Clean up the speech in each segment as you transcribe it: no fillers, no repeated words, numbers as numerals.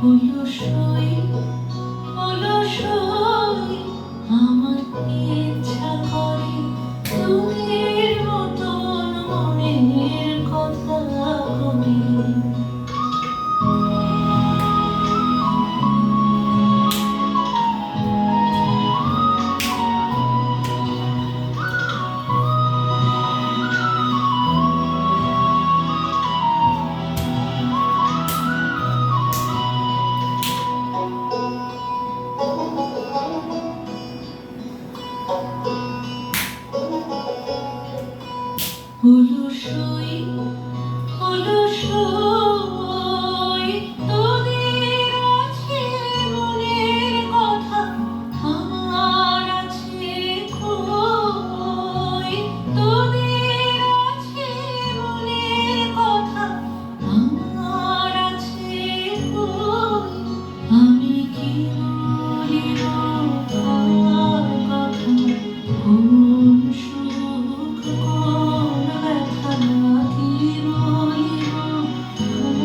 অলসই অলসই আমার ইচ্ছা করে তোদের মতন মনের কথা কবি। অলসই অলসই তোদের আছে মনের কথা, আমার আছে কই। তোদের আছে মনের কথা, আমার আছে কই। আমি কি বলিব কার কথা, কোন সুখ কোন ব্যথা, কি বলিব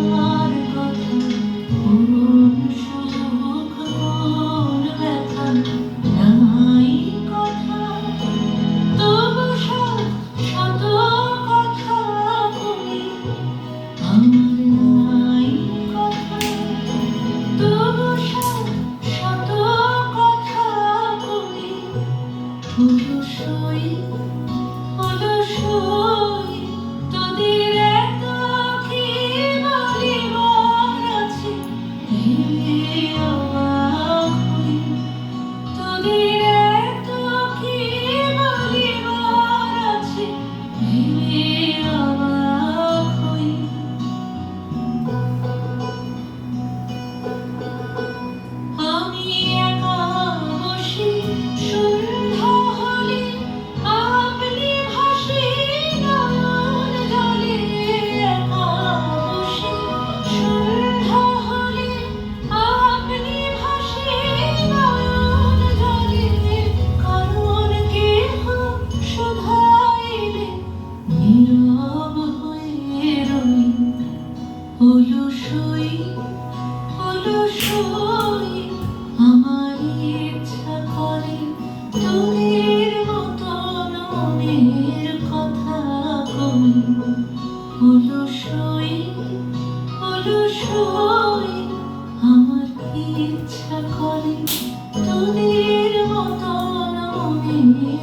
কার কথা, কোন সুখ কোন ব্যথা। নাই কথা তবু শত কথা বলি, আমার নাই কথা তবু শত কথা বলি। অলসই অলসই তোদের এত কি বলিবার আছে, ভেবে অবাক হই। তোদের এত কি বলিবার আছে, ভেবে অবাক হই। আমি একা বসি সন্ধ্যা হলে, আপনি ভাসি নয়ন জলে। একা বসি সন্ধ্যা হলে, আপনি ভাসি নয়ন জলে। কারণ কেহ শুধাইলে নীরব হয়ে রই। অলসই অলসই আমার ইচ্ছা করে তোদের মতন মনের কথা কই। অলসই অলসই আমার ইচ্ছা করে তোদের মতন মনের